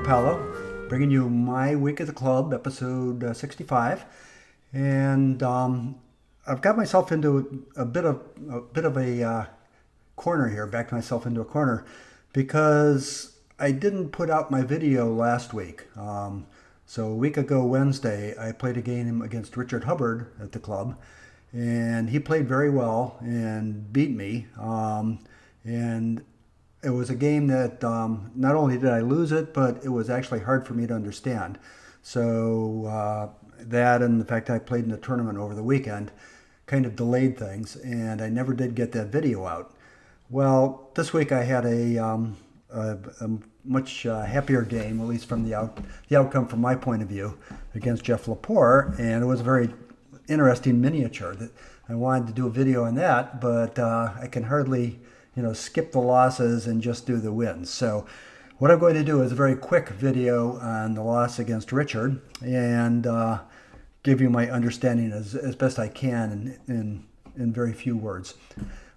Capello, bringing you my week at the club, episode 65, and I've got myself into a corner here, backed myself into a corner, because I didn't put out my video last week. So a week ago Wednesday, I played a game against Richard Hubbard at the club, and he played very well and beat me. And it was a game that not only did I lose it, but it was actually hard for me to understand. So that and the fact I played in the tournament over the weekend kind of delayed things, and I never did get that video out. Well, this week I had a much happier game, at least from the outcome from my point of view, against Jeff Lepore, and it was a very interesting miniature. That I wanted to do a video on that, but I can hardly skip the losses and just do the wins. So what I'm going to do is a very quick video on the loss against Richard and give you my understanding as best I can in very few words.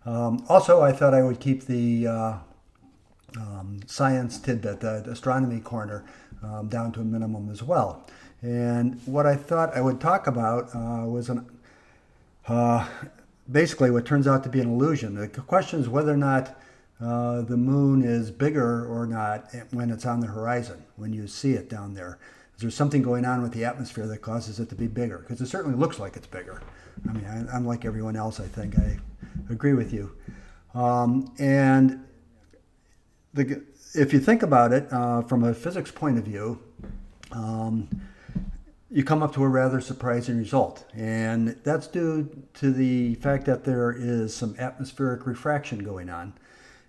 Also, I thought I would keep the science tidbit, the astronomy corner, down to a minimum as well. And what I thought I would talk about was basically what turns out to be an illusion. The question is whether or not the moon is bigger or not when it's on the horizon, when you see it down there. Is there something going on with the atmosphere that causes it to be bigger? Because it certainly looks like it's bigger. I mean, I'm like everyone else, I think. I agree with you. And if you think about it from a physics point of view, you come up to a rather surprising result. And that's due to the fact that there is some atmospheric refraction going on.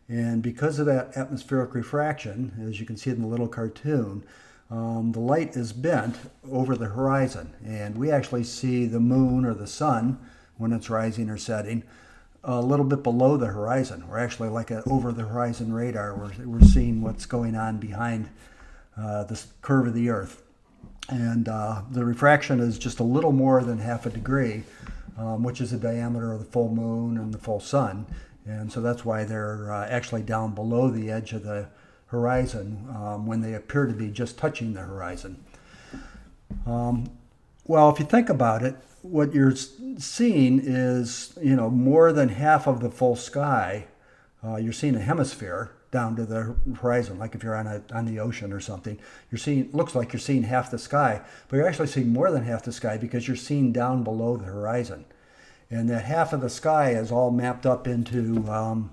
And because of that atmospheric refraction, as you can see in the little cartoon, the light is bent over the horizon. And we actually see the moon or the sun, when it's rising or setting, a little bit below the horizon. We're actually like an over the horizon radar. We're seeing what's going on behind the curve of the Earth. And the refraction is just a little more than half a degree, which is the diameter of the full moon and the full sun. And so that's why they're actually down below the edge of the horizon when they appear to be just touching the horizon. Well, if you think about it, what you're seeing is, more than half of the full sky. You're seeing a hemisphere down to the horizon, like if you're on the ocean or something. Looks like you're seeing half the sky, but you're actually seeing more than half the sky because you're seeing down below the horizon. And that half of the sky is all mapped up into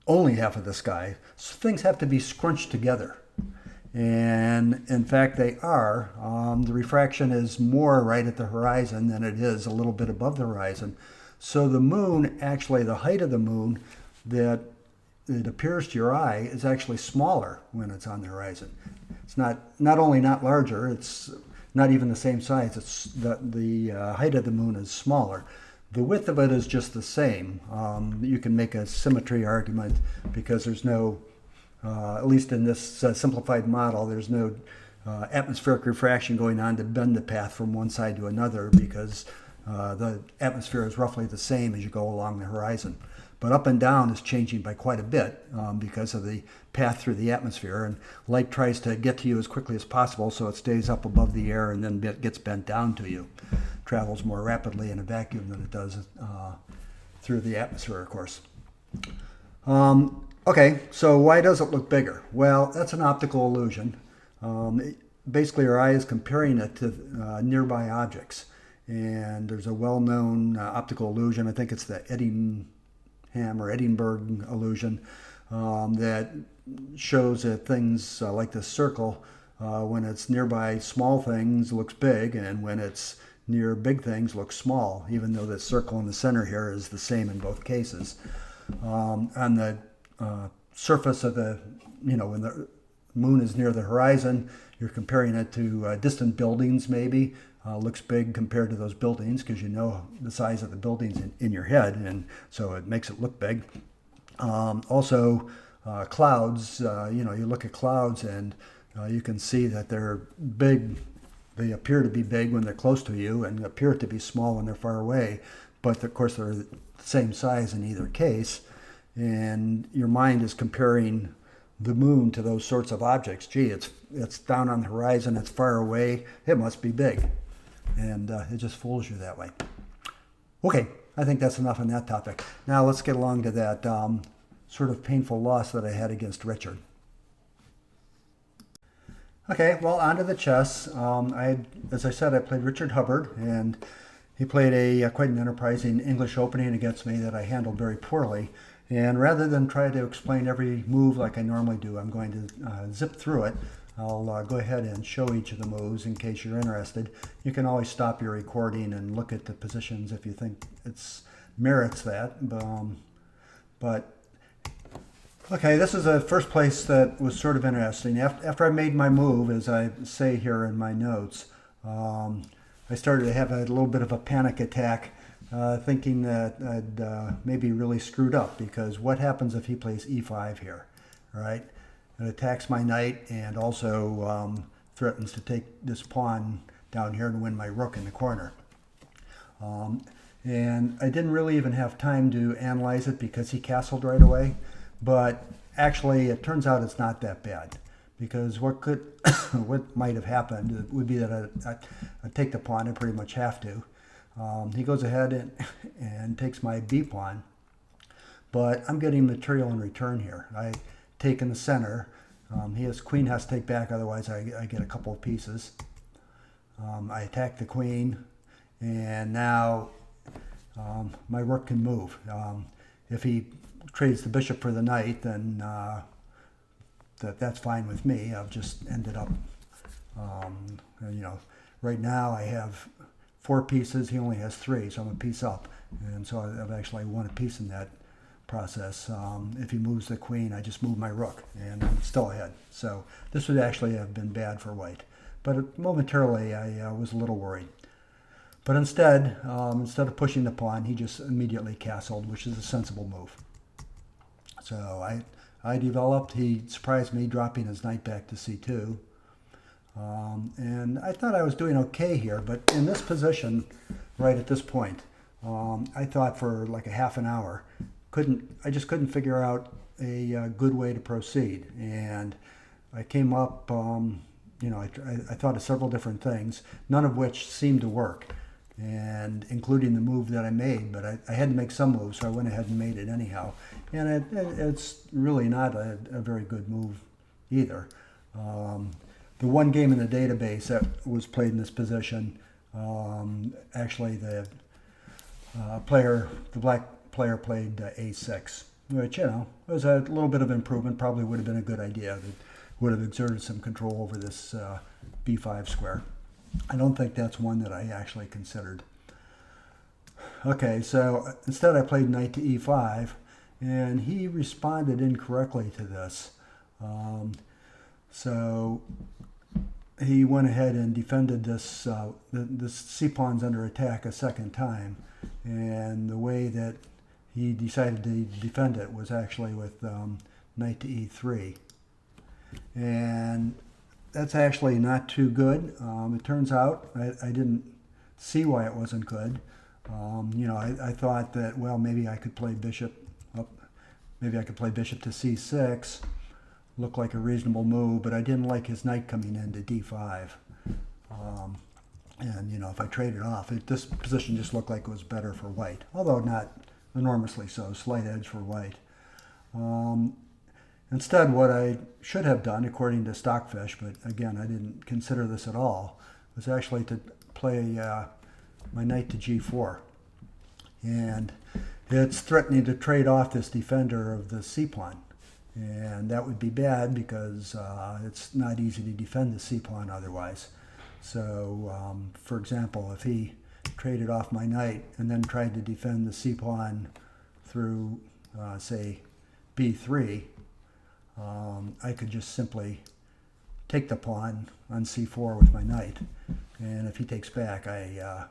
only half of the sky. So things have to be scrunched together. And in fact, they are. The refraction is more right at the horizon than it is a little bit above the horizon. So the moon, actually the height of the moon that it appears to your eye is actually smaller when it's on the horizon. It's not only not larger, it's not even the same size. It's the height of the moon is smaller. The width of it is just the same. You can make a symmetry argument because there's no, at least in this simplified model, there's no atmospheric refraction going on to bend the path from one side to another because the atmosphere is roughly the same as you go along the horizon. But up and down is changing by quite a bit because of the path through the atmosphere. And light tries to get to you as quickly as possible so it stays up above the air and then gets bent down to you. Travels more rapidly in a vacuum than it does through the atmosphere, of course. Okay, so why does it look bigger? Well, that's an optical illusion. Basically, our eye is comparing it to nearby objects. And there's a well-known optical illusion. I think it's the Edinburgh illusion that shows that things like this circle, when it's nearby small things, looks big, and when it's near big things, looks small, even though the circle in the center here is the same in both cases. On the surface of when the moon is near the horizon, you're comparing it to distant buildings maybe. Looks big compared to those buildings because you know the size of the buildings in your head, and so it makes it look big. Also, clouds, you look at clouds and you can see that they're big. They appear to be big when they're close to you and appear to be small when they're far away, but of course they're the same size in either case. And your mind is comparing the moon to those sorts of objects. Gee, it's down on the horizon, it's far away, it must be big. And it just fools you that way. Okay, I think that's enough on that topic. Now let's get along to that sort of painful loss that I had against Richard. Okay, well, on to the chess. As I said, I played Richard Hubbard, and he played a quite an enterprising English opening against me that I handled very poorly. And rather than try to explain every move like I normally do, I'm going to zip through it. I'll go ahead and show each of the moves in case you're interested. You can always stop your recording and look at the positions if you think it merits that. But okay, this is the first place that was sort of interesting. After I made my move, as I say here in my notes, I started to have a little bit of a panic attack, thinking that I'd maybe really screwed up, because what happens if he plays e5 here, right? It attacks my knight and also threatens to take this pawn down here and win my rook in the corner. And I didn't really even have time to analyze it because he castled right away. But actually, it turns out it's not that bad, because what might have happened would be that I'd take the pawn. I pretty much have to. He goes ahead and takes my b pawn, but I'm getting material in return here. I take in the center. His queen has to take back, otherwise I get a couple of pieces. I attack the queen, and now my rook can move. If he trades the bishop for the knight, then that's fine with me. I've just ended up, right now I have 4 pieces. He only has 3, so I'm a piece up, and so I've actually won a piece in that process. If he moves the queen, I just move my rook, and I'm still ahead. So this would actually have been bad for white, but momentarily I was a little worried. But instead of pushing the pawn, he just immediately castled, which is a sensible move. So I developed. He surprised me, dropping his knight back to c2. And I thought I was doing okay here, but in this position, right at this point, I thought for like a half an hour, I just couldn't figure out a good way to proceed. And I came up, I thought of several different things, none of which seemed to work, and including the move that I made. But I had to make some moves, so I went ahead and made it anyhow. And it's really not a very good move either. The one game in the database that was played in this position, actually the black player played a6, which, was a little bit of improvement. Probably would have been a good idea. That would have exerted some control over this b5 square. I don't think that's one that I actually considered. Okay, so instead I played knight to e5, and he responded incorrectly to this. So he went ahead and defended this. This c-pawn's under attack a second time, and the way that he decided to defend it was actually with knight to e3. And that's actually not too good. It turns out I didn't see why it wasn't good. I thought that, well, maybe I could play bishop up, maybe I could play bishop to c6, looked like a reasonable move, but I didn't like his knight coming into d5. And if I traded off, this position just looked like it was better for white, although not enormously so, slight edge for white. Instead, what I should have done, according to Stockfish, but again, I didn't consider this at all, was actually to play my knight to g4. And it's threatening to trade off this defender of the c-pawn. And that would be bad because it's not easy to defend the c-pawn otherwise. So, for example, if he traded off my knight and then tried to defend the c-pawn through, say, b3, I could just simply take the pawn on c4 with my knight, and if he takes back, I'd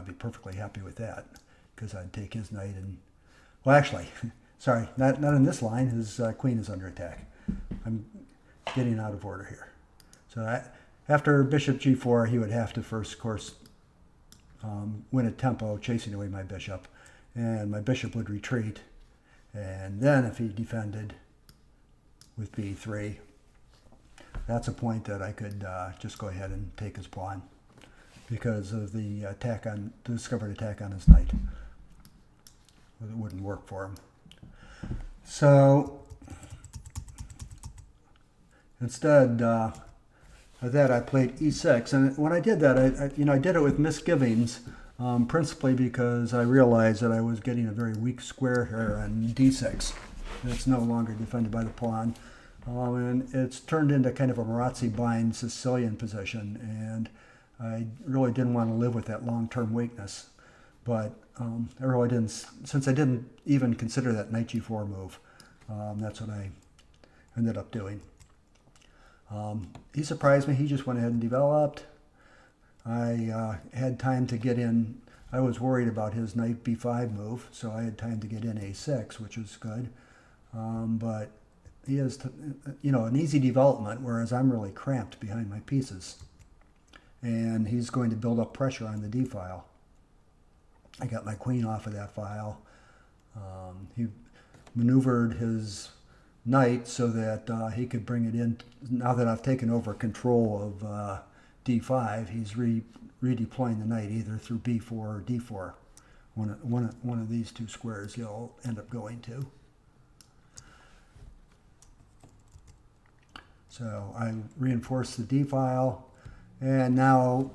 be perfectly happy with that, because I'd take his knight and, well, actually, sorry, not in this line. His queen is under attack. I'm getting out of order here. So after bishop g4, he would have to first, of course, win a tempo, chasing away my bishop, and my bishop would retreat, and then if he defended, with b3. That's a point that I could just go ahead and take his pawn because of the discovered attack on his knight. It wouldn't work for him. So instead of that, I played e6, and when I did that, I did it with misgivings, principally because I realized that I was getting a very weak square here on d6. It's no longer defended by the pawn, and it's turned into kind of a Marazzi-bind Sicilian position, and I really didn't want to live with that long-term weakness. But I really didn't, since I didn't even consider that knight g4 move. That's what I ended up doing. He surprised me. He just went ahead and developed. I had time to get in. I was worried about his knight b5 move, so I had time to get in a6, which was good. But he has, an easy development, whereas I'm really cramped behind my pieces. And he's going to build up pressure on the d file. I got my queen off of that file. He maneuvered his knight so that he could bring it in. Now that I've taken over control of d5, he's redeploying the knight either through b4 or d4. One of these two squares he'll end up going to. So I reinforced the d file, and now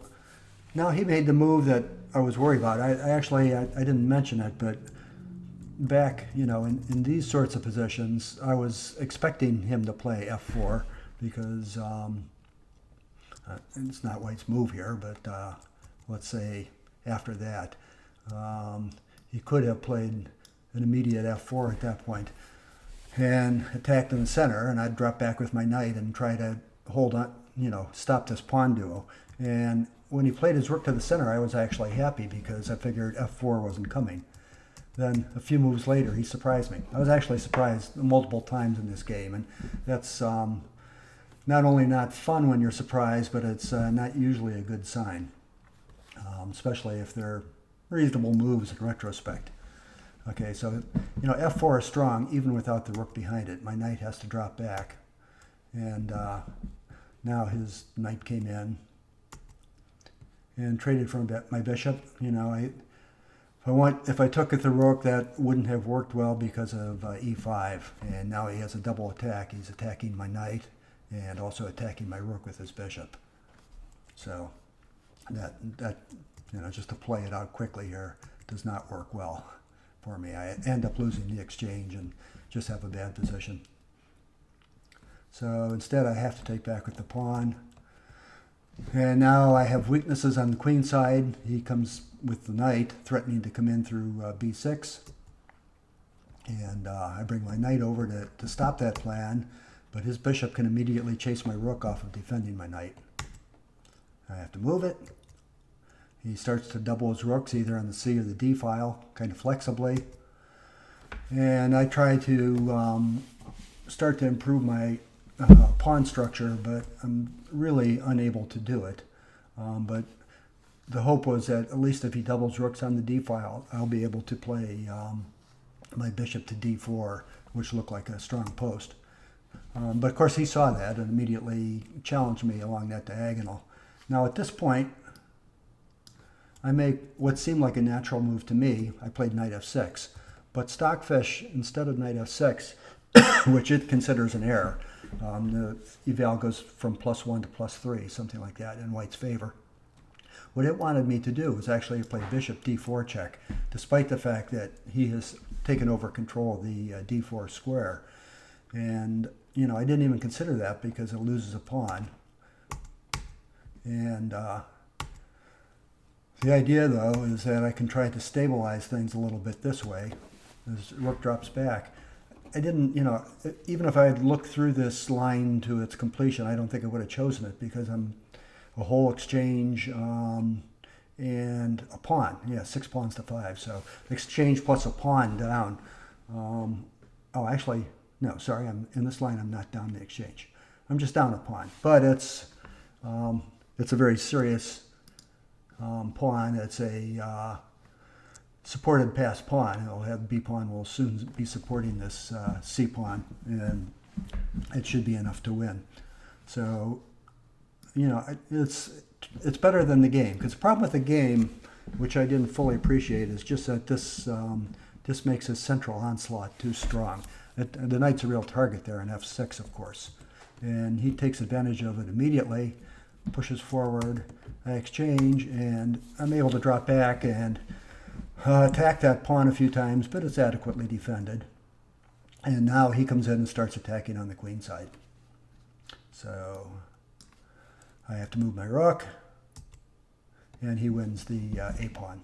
he made the move that I was worried about. I didn't mention it, but back, in these sorts of positions, I was expecting him to play f4 because it's not White's move here, but let's say after that, he could have played an immediate f4 at that point and attacked in the center, and I'd drop back with my knight and try to hold on, stop this pawn duo. And when he played his rook to the center, I was actually happy because I figured f4 wasn't coming. Then a few moves later, he surprised me. I was actually surprised multiple times in this game, and that's not only not fun when you're surprised, but it's not usually a good sign, especially if they're reasonable moves in retrospect. Okay, so f4 is strong even without the rook behind it. My knight has to drop back, and now his knight came in and traded from my bishop. If I took at the rook, that wouldn't have worked well because of e5, and now he has a double attack. He's attacking my knight and also attacking my rook with his bishop. So that just to play it out quickly here, does not work well for me. I end up losing the exchange and just have a bad position. So instead, I have to take back with the pawn. And now I have weaknesses on the queen side. He comes with the knight, threatening to come in through b6. And I bring my knight over to stop that plan, but his bishop can immediately chase my rook off of defending my knight. I have to move it. He starts to double his rooks either on the c or the d file, kind of flexibly. And I try to start to improve my pawn structure, but I'm really unable to do it. But the hope was that at least if he doubles rooks on the d file, I'll be able to play my bishop to d4, which looked like a strong post. But of course he saw that and immediately challenged me along that diagonal. Now at this point, I make what seemed like a natural move to me. I played knight f6, but Stockfish, instead of knight f6, which it considers an error, the eval goes from +1 to +3, something like that, in White's favor. What it wanted me to do was actually play bishop d4 check, despite the fact that he has taken over control of the d4 square. And, I didn't even consider that because it loses a pawn. And the idea, though, is that I can try to stabilize things a little bit this way as rook drops back. I didn't, even if I had looked through this line to its completion, I don't think I would have chosen it because I'm a whole exchange and a pawn. Yeah, 6 pawns to 5. So exchange plus a pawn down. Actually, no, sorry. In this line, I'm not down the exchange. I'm just down a pawn. But it's a very serious pawn. It's a supported passed pawn. It'll have b pawn will soon be supporting this c pawn, and it should be enough to win. So, it's better than the game, because the problem with the game, which I didn't fully appreciate, is just that this makes his central onslaught too strong. The knight's a real target there in f6, of course, and he takes advantage of it immediately, pushes forward. I exchange, and I'm able to drop back and attack that pawn a few times, but it's adequately defended. And now he comes in and starts attacking on the queen side. So I have to move my rook, and he wins the a pawn.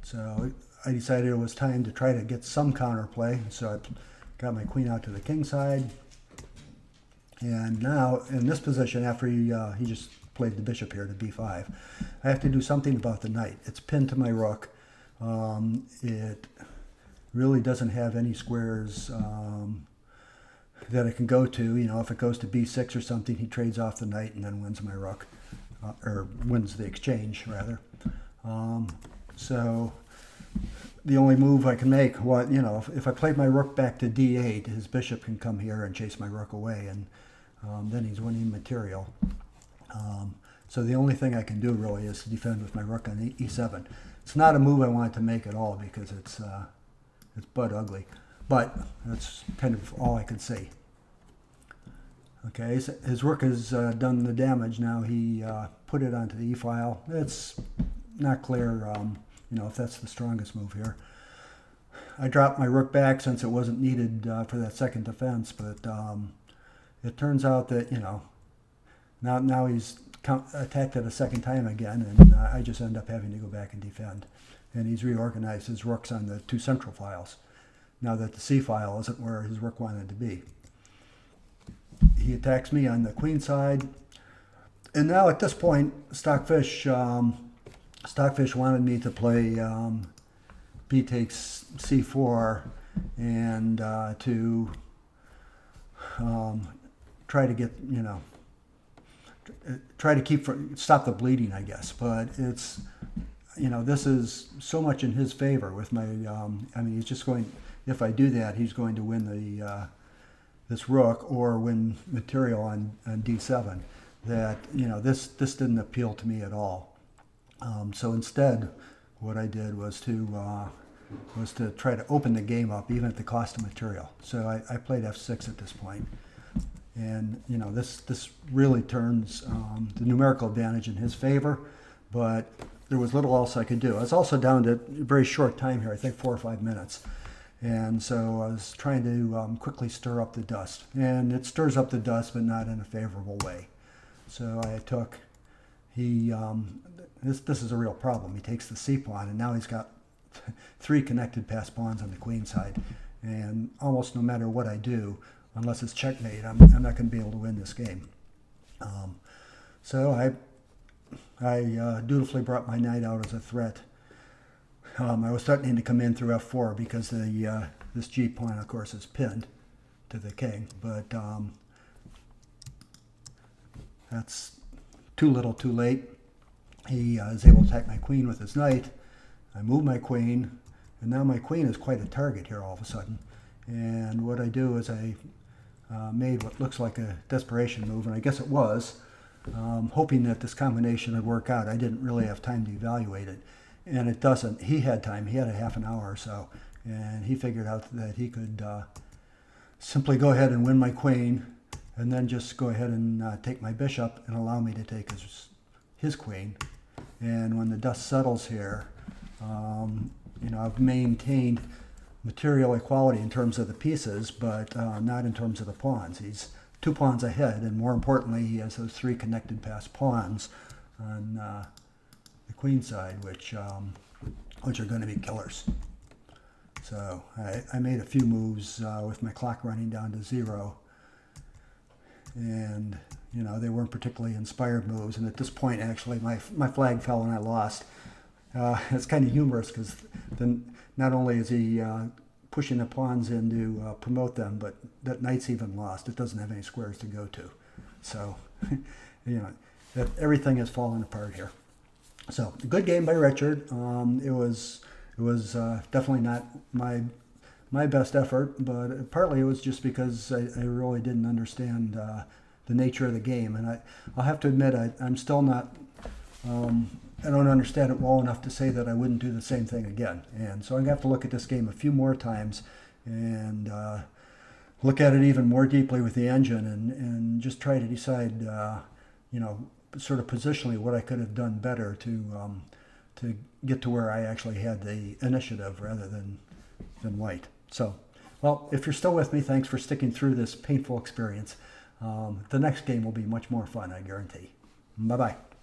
So I decided it was time to try to get some counterplay. So I got my queen out to the king side. And now in this position, after he just played the bishop here to b5, I have to do something about the knight. It's pinned to my rook. It really doesn't have any squares that it can go to. If it goes to b6 or something, he trades off the knight and then wins my rook, or wins the exchange rather. So the only move I can make, if I play my rook back to d8, his bishop can come here and chase my rook away, and then he's winning material. So the only thing I can do really is to defend with my rook on e7. It's not a move I wanted to make at all, because it's butt ugly, but that's kind of all I could see. Okay, so his rook has done the damage. Now he put it onto the e-file. It's not clear, if that's the strongest move here. I dropped my rook back since it wasn't needed for that second defense, but it turns out that, now he's attacked it a second time again, and I just end up having to go back and defend. And he's reorganized his rooks on the two central files, now that the C file isn't where his rook wanted to be. He attacks me on the queen side, and now at this point, Stockfish wanted me to play b takes c4, and to try to get, try to stop the bleeding, I guess. But it's, this is so much in his favor with my, he's just going, if I do that, he's going to win the this rook or win material on d7, that, this didn't appeal to me at all. So instead, what I did was to try to open the game up, even at the cost of material. So I played f6 at this point. And, this really turns the numerical advantage in his favor, but there was little else I could do. I was also down to a very short time here, I think 4 or 5 minutes. And so I was trying to quickly stir up the dust. And it stirs up the dust, but not in a favorable way. So I took, this is a real problem. He takes the c pawn, and now he's got 3 connected passed pawns on the queen side. And almost no matter what I do, unless it's checkmate, I'm not going to be able to win this game. So I dutifully brought my knight out as a threat. I was threatening to come in through f4 because this g pawn, of course, is pinned to the king. But that's too little too late. He is able to attack my queen with his knight. I move my queen, and now my queen is quite a target here all of a sudden. And what I do is I made what looks like a desperation move, and I guess it was, hoping that this combination would work out. I didn't really have time to evaluate it, and it doesn't. He had time. He had a half an hour or so, and he figured out that he could simply go ahead and win my queen, and then just go ahead and take my bishop and allow me to take his queen. And when the dust settles here, I've maintained material equality in terms of the pieces, but not in terms of the pawns. He's 2 pawns ahead, and more importantly, he has those 3 connected passed pawns on the queen side, which are going to be killers. So I made a few moves with my clock running down to 0, and they weren't particularly inspired moves. And at this point, actually, my flag fell and I lost. It's kind of humorous because then not only is he pushing the pawns in to promote them, but that knight's even lost. It doesn't have any squares to go to. So, that everything has fallen apart here. So, a good game by Richard. It was definitely not my my best effort, but partly it was just because I really didn't understand the nature of the game. And I'll have to admit, I'm still not, I don't understand it well enough to say that I wouldn't do the same thing again. And so I'm going to have to look at this game a few more times and look at it even more deeply with the engine and just try to decide, sort of positionally what I could have done better to get to where I actually had the initiative rather than white. So, well, if you're still with me, thanks for sticking through this painful experience. The next game will be much more fun, I guarantee. Bye-bye.